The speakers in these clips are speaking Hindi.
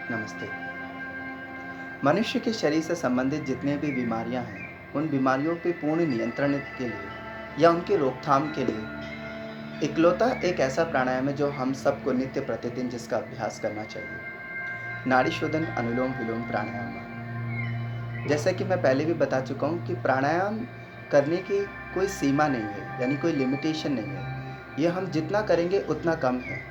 नमस्ते। मनुष्य के शरीर से संबंधित जितने भी बीमारियां हैं, उन बीमारियों पे पूर्ण नियंत्रण के लिए या उनकी रोकथाम के लिए इकलौता एक ऐसा प्राणायाम है जो हम सबको नित्य प्रतिदिन जिसका अभ्यास करना चाहिए। नाड़ी शोधन अनुलोम विलोम प्राणायाम। जैसा कि मैं पहले भी बता चुका हूँ कि प्राणायाम करने की कोई सीमा नहीं है, यानी कोई लिमिटेशन नहीं है। ये हम जितना करेंगे उतना कम है।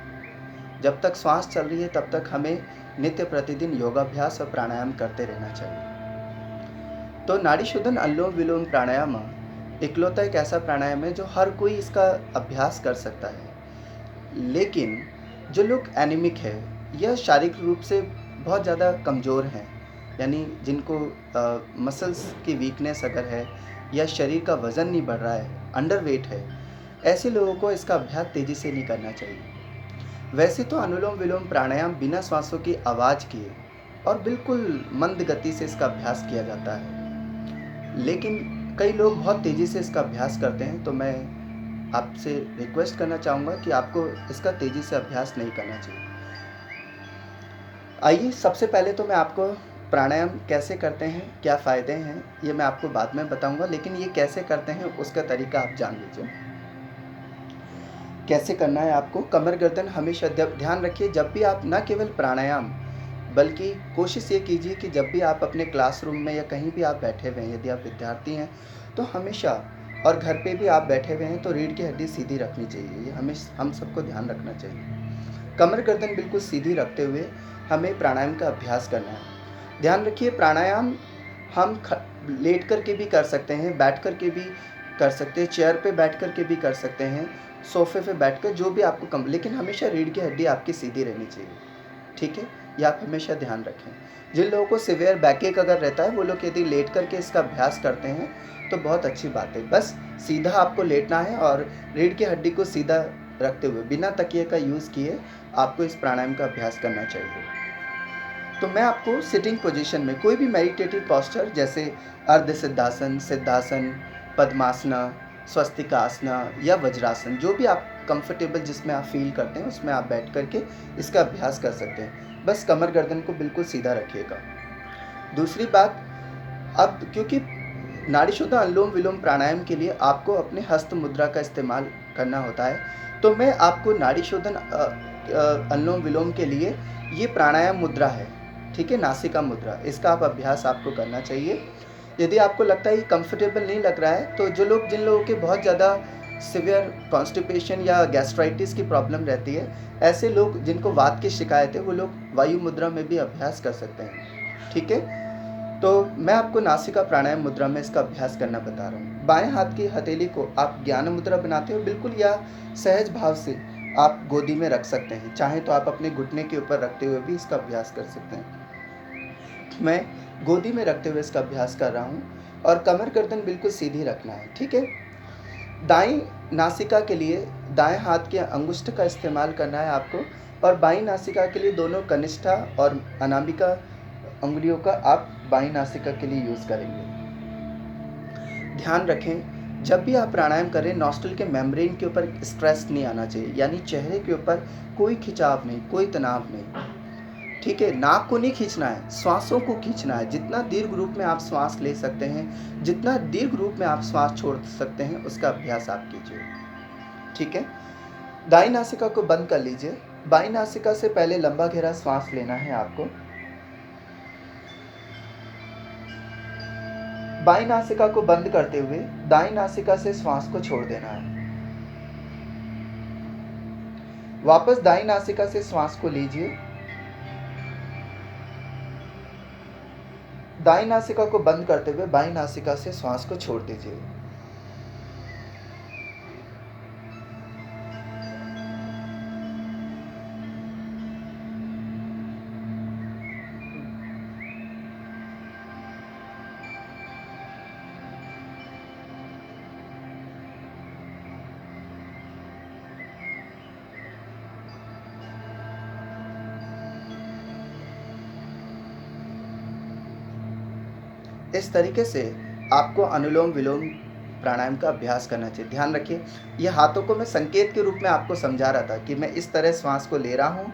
जब तक श्वास चल रही है तब तक हमें नित्य प्रतिदिन योगाभ्यास और प्राणायाम करते रहना चाहिए। तो नाड़ी शोधन अनुलोम विलोम प्राणायाम इकलौता एक ऐसा प्राणायाम है जो हर कोई इसका अभ्यास कर सकता है। लेकिन जो लोग एनीमिक है या शारीरिक रूप से बहुत ज़्यादा कमज़ोर हैं, यानी जिनको मसल्स की वीकनेस अगर है या शरीर का वज़न नहीं बढ़ रहा है, अंडरवेट है, ऐसे लोगों को इसका अभ्यास तेज़ी से नहीं करना चाहिए। वैसे तो अनुलोम विलोम प्राणायाम बिना श्वासों की आवाज़ किए और बिल्कुल मंद गति से इसका अभ्यास किया जाता है, लेकिन कई लोग बहुत तेज़ी से इसका अभ्यास करते हैं। तो मैं आपसे रिक्वेस्ट करना चाहूँगा कि आपको इसका तेज़ी से अभ्यास नहीं करना चाहिए। आइए, सबसे पहले तो मैं आपको प्राणायाम कैसे करते हैं, क्या फ़ायदे हैं, ये मैं आपको बाद में बताऊँगा, लेकिन ये कैसे करते हैं उसका तरीका आप जान लीजिए। कैसे करना है आपको, कमर गर्दन हमेशा ध्यान रखिए। जब भी आप न केवल प्राणायाम बल्कि कोशिश ये कीजिए कि जब भी आप अपने क्लासरूम में या कहीं भी आप बैठे हुए हैं, यदि आप विद्यार्थी हैं तो हमेशा, और घर पे भी आप बैठे हुए हैं तो रीढ़ की हड्डी सीधी रखनी चाहिए। ये हम सबको ध्यान रखना चाहिए। कमर गर्दन बिल्कुल सीधी रखते हुए हमें प्राणायाम का अभ्यास करना है। ध्यान रखिए, प्राणायाम हम लेट कर के भी कर सकते हैं, बैठ कर के भी कर सकते हैं, चेयर पे बैठ कर के भी कर सकते हैं, सोफे पे बैठकर, जो भी आपको कम, लेकिन हमेशा रीढ़ की हड्डी आपकी सीधी रहनी चाहिए। ठीक है, ये आप हमेशा ध्यान रखें। जिन लोगों को सिवियर बैकएक अगर रहता है, वो लोग यदि लेट करके इसका अभ्यास करते हैं तो बहुत अच्छी बात है। बस सीधा आपको लेटना है और रीढ़ की हड्डी को सीधा रखते हुए बिना तकिए का यूज़ किए आपको इस प्राणायाम का अभ्यास करना चाहिए। तो मैं आपको सिटिंग पोजीशन में कोई भी मेडिटेटिव पोस्चर जैसे अर्ध सिद्धासन, सिद्धासन, पद्मासना, स्वस्तिकासना या वज्रासन, जो भी आप कंफर्टेबल जिसमें आप फील करते हैं उसमें आप बैठ करके इसका अभ्यास कर सकते हैं। बस कमर गर्दन को बिल्कुल सीधा रखिएगा। दूसरी बात, अब क्योंकि नाड़ी शोधन अनुलोम विलोम प्राणायाम के लिए आपको अपने हस्त मुद्रा का इस्तेमाल करना होता है, तो मैं आपको नाड़ी शोधन अनुलोम विलोम के लिए ये प्राणायाम मुद्रा है, ठीक है, नासिका मुद्रा, इसका आप अभ्यास आपको करना चाहिए। यदि आपको लगता है ये कंफर्टेबल नहीं लग रहा है, तो जिन लोगों के बहुत ज़्यादा सिवियर कॉन्स्टिपेशन या गैस्ट्राइटिस की प्रॉब्लम रहती है, ऐसे लोग जिनको वात की शिकायत है, वो लोग वायु मुद्रा में भी अभ्यास कर सकते हैं। ठीक है, तो मैं आपको नासिका प्राणायाम मुद्रा में इसका अभ्यास करना बता रहा हूँ। बाएं हाथ की हथेली को आप ज्ञान मुद्रा बनाते हो बिल्कुल, या सहज भाव से आप गोदी में रख सकते हैं। चाहे तो आप अपने घुटने के ऊपर रखते हुए भी इसका अभ्यास कर सकते हैं। मैं गोदी में रखते हुए इसका अभ्यास कर रहा हूँ और कमर गर्दन बिल्कुल सीधी रखना है। ठीक है, दाईं नासिका के लिए दाएं हाथ के अंगुष्ठ का इस्तेमाल करना है आपको, और बाईं नासिका के लिए दोनों कनिष्ठा और अनामिका अंगुलियों का आप बाईं नासिका के लिए यूज़ करेंगे। ध्यान रखें, जब भी आप प्राणायाम करें, नॉस्ट्रल के मेम्ब्रेन के ऊपर स्ट्रेस नहीं आना चाहिए, यानी चेहरे के ऊपर कोई खिंचाव नहीं, कोई तनाव नहीं। ठीक है, नाक को नहीं खींचना है, श्वासों को खींचना है। जितना दीर्घ रूप में आप श्वास ले सकते हैं, जितना दीर्घ रूप में आप श्वास छोड़ सकते हैं, उसका अभ्यास आप कीजिए। ठीक है, दाईं नासिका को बंद कर लीजिए। बाईं नासिका से पहले लंबा गहरा श्वास लेना है आपको। बाईं नासिका को बंद करते हुए दाईं नासिका से श्वास को छोड़ देना है। वापस दाईं नासिका से श्वास को लीजिए। दाईं नासिका को बंद करते हुए बाईं नासिका से श्वास को छोड़ दीजिए। इस तरीके से आपको अनुलोम विलोम प्राणायाम का अभ्यास करना चाहिए। ध्यान रखिए, ये हाथों को मैं संकेत के रूप में आपको समझा रहा था कि मैं इस तरह श्वास को ले रहा हूँ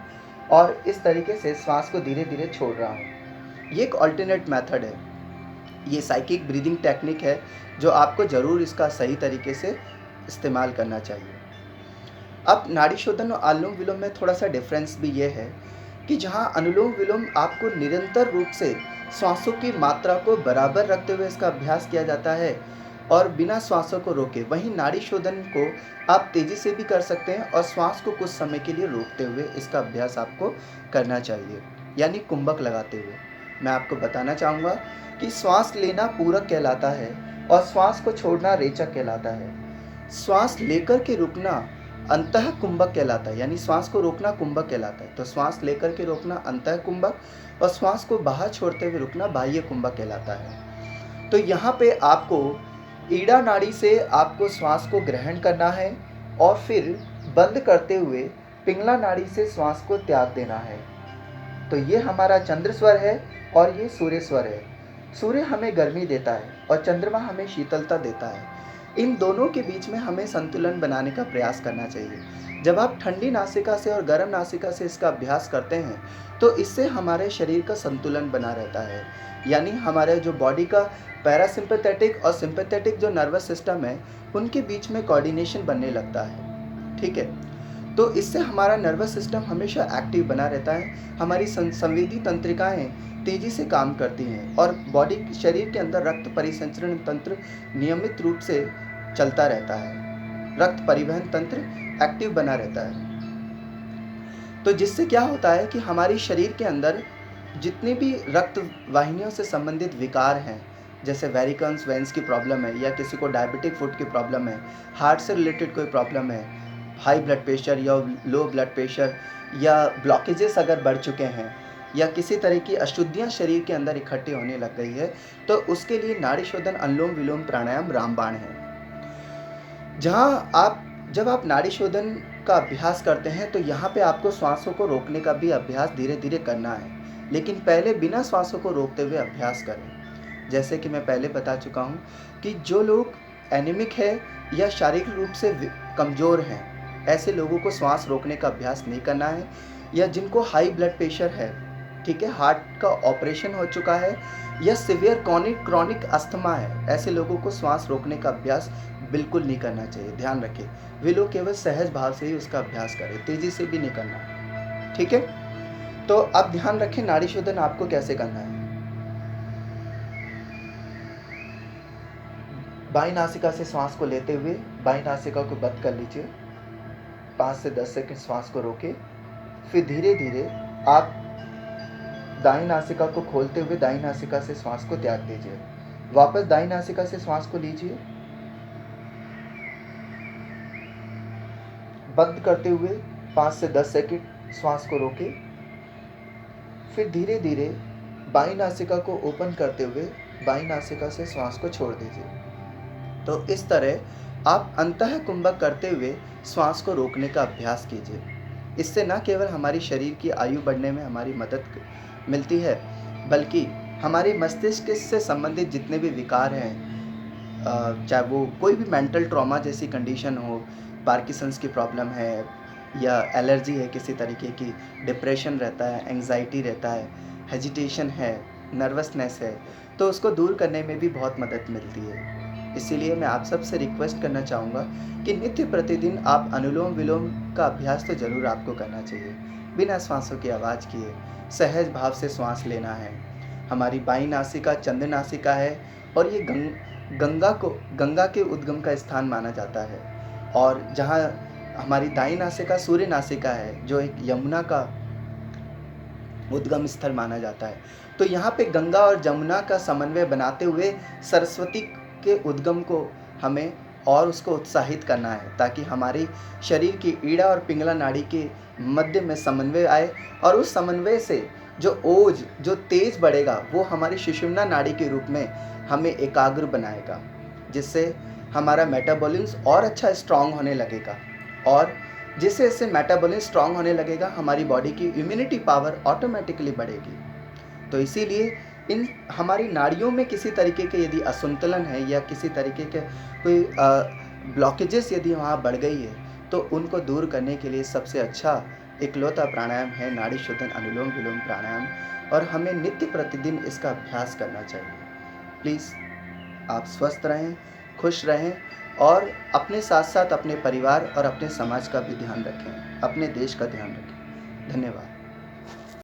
और इस तरीके से श्वास को धीरे-धीरे छोड़ रहा हूँ। ये एक अल्टरनेट मेथड है। ये साइकिक ब्रीदिंग टेक्निक है जो आपको ज़रूर इसका सही तरीके से इस्तेमाल करना चाहिए। अब नाड़ी शोधन और अनुलोम-विलोम में थोड़ा-सा डिफ़रेंस भी ये है कि जहाँ अनुलोम-विलोम आपको निरंतर रूप से श्वासों की मात्रा को बराबर रखते हुए इसका अभ्यास किया जाता है और बिना श्वासों को रोके, वहीं नाड़ी शोधन को आप तेज़ी से भी कर सकते हैं और श्वास को कुछ समय के लिए रोकते हुए इसका अभ्यास आपको करना चाहिए, यानी कुंभक लगाते हुए। मैं आपको बताना चाहूँगा कि श्वास लेना पूरक कहलाता है और श्वास को छोड़ना रेचक कहलाता है। श्वास लेकर के रुकना अंतः कुंभक कहलाता है, यानी श्वास को रोकना कुंभक कहलाता है। तो श्वास लेकर के रोकना अंतः कुंभक और श्वास को बाहर छोड़ते हुए रुकना बाह्य कुंभक कहलाता है। तो यहाँ पे आपको ईड़ा नाड़ी से आपको श्वास को ग्रहण करना है और फिर बंद करते हुए पिंगला नाड़ी से श्वास को त्याग देना है। तो ये हमारा चंद्र स्वर है और ये सूर्य स्वर है। सूर्य हमें गर्मी देता है और चंद्रमा हमें शीतलता देता है। इन दोनों के बीच में हमें संतुलन बनाने का प्रयास करना चाहिए। जब आप ठंडी नासिका से और गर्म नासिका से इसका अभ्यास करते हैं तो इससे हमारे शरीर का संतुलन बना रहता है, यानी हमारे जो बॉडी का पैरासिम्पैथेटिक और सिम्पैथेटिक जो नर्वस सिस्टम है उनके बीच में कोऑर्डिनेशन बनने लगता है। ठीक है, तो इससे हमारा नर्वस सिस्टम हमेशा एक्टिव बना रहता है, हमारी संवेदी तंत्रिकाएँ तेज़ी से काम करती हैं और बॉडी शरीर के अंदर रक्त परिसंचरण तंत्र नियमित रूप से चलता रहता है, रक्त परिवहन तंत्र एक्टिव बना रहता है। तो जिससे क्या होता है कि हमारी शरीर के अंदर जितने भी रक्त वाहिनियों से संबंधित विकार हैं, जैसे वेरिकन्स वेन्स की प्रॉब्लम है या किसी को डायबिटिक फुट की प्रॉब्लम है, हार्ट से रिलेटेड कोई प्रॉब्लम है, हाई ब्लड प्रेशर या लो ब्लड प्रेशर या ब्लॉकेजेस अगर बढ़ चुके हैं या किसी तरह की अशुद्धियाँ शरीर के अंदर इकट्ठी होने लग गई है, तो उसके लिए नाड़ी शोधन अनुलोम विलोम प्राणायाम रामबाण है। जब आप नाड़ी शोधन का अभ्यास करते हैं तो यहाँ पे आपको श्वासों को रोकने का भी अभ्यास धीरे धीरे करना है, लेकिन पहले बिना श्वासों को रोकते हुए अभ्यास करें। जैसे कि मैं पहले बता चुका हूँ कि जो लोग एनीमिक है या शारीरिक रूप से कमज़ोर हैं, ऐसे लोगों को श्वास रोकने का अभ्यास नहीं करना है, या जिनको हाई ब्लड प्रेशर है, ठीक है, हार्ट का ऑपरेशन हो चुका है या सिवियर क्रॉनिक अस्थमा है, ऐसे लोगों को श्वास रोकने का अभ्यास बिल्कुल नहीं करना चाहिए। ध्यान रखें, वे लोग केवल सहज भाव से ही उसका अभ्यास करें, तेज़ी से भी नहीं करना। ठीक है, तो अब ध्यान रखें नाड़ी शोधन आपको कैसे करना है। बाईं नासिका से श्वास को लेते हुए बाईं नासिका को बंद कर लीजिए, 5 से 10 सेकंड श्वास को रोके, फिर धीरे धीरे आप दाईं नासिका को खोलते हुए दाईं नासिका से श्वास को त्याग दीजिए। वापस दाईं नासिका से श्वास को लीजिए, बंद करते हुए 5 से 10 सेकंड श्वास को रोके, फिर धीरे धीरे बाईं नासिका को ओपन करते हुए बाईं नासिका से श्वास को छोड़ दीजिए। तो इस तरह आप अंतः कुंभक करते हुए श्वास को रोकने का अभ्यास कीजिए। इससे न केवल हमारी शरीर की आयु बढ़ने में हमारी मदद मिलती है, बल्कि हमारे मस्तिष्क से संबंधित जितने भी विकार हैं, चाहे वो कोई भी मेंटल ट्रॉमा जैसी कंडीशन हो, पार्किंसंस की प्रॉब्लम है या एलर्जी है किसी तरीके की, डिप्रेशन रहता है, एंग्जाइटी रहता है, हेजिटेशन है, नर्वसनेस है, तो उसको दूर करने में भी बहुत मदद मिलती है। इसीलिए मैं आप सबसे रिक्वेस्ट करना चाहूँगा कि नित्य प्रतिदिन आप अनुलोम विलोम का अभ्यास तो ज़रूर आपको करना चाहिए। बिना श्वासों की आवाज़ किए सहज भाव से श्वास लेना है। हमारी बाईं नासिका चंद्र नासिका है और ये गंगा के उद्गम का स्थान माना जाता है, और जहाँ हमारी दाईं नासिका सूर्य नासिका है जो एक यमुना का उद्गम स्थल माना जाता है। तो यहाँ पे गंगा और जमुना का समन्वय बनाते हुए सरस्वती के उद्गम को हमें और उसको उत्साहित करना है, ताकि हमारी शरीर की ईड़ा और पिंगला नाड़ी के मध्य में समन्वय आए और उस समन्वय से जो ओज जो तेज बढ़ेगा वो हमारी सुषुम्ना नाड़ी के रूप में हमें एकाग्र बनाएगा, जिससे हमारा मेटाबॉलिज्म और अच्छा स्ट्रांग होने लगेगा, और जिससे इससे मेटाबॉलिज्म स्ट्रांग होने लगेगा हमारी बॉडी की इम्यूनिटी पावर ऑटोमेटिकली बढ़ेगी। तो इसीलिए इन हमारी नाड़ियों में किसी तरीके के यदि असंतुलन है या किसी तरीके के कोई ब्लॉकेजेस यदि वहाँ बढ़ गई है, तो उनको दूर करने के लिए सबसे अच्छा इकलौता प्राणायाम है नाड़ी शोधन अनुलोम विलोम प्राणायाम, और हमें नित्य प्रतिदिन इसका अभ्यास करना चाहिए। प्लीज़ आप स्वस्थ रहें, खुश रहें और अपने साथ-साथ अपने परिवार और अपने समाज का भी ध्यान रखें, अपने देश का ध्यान रखें। धन्यवाद।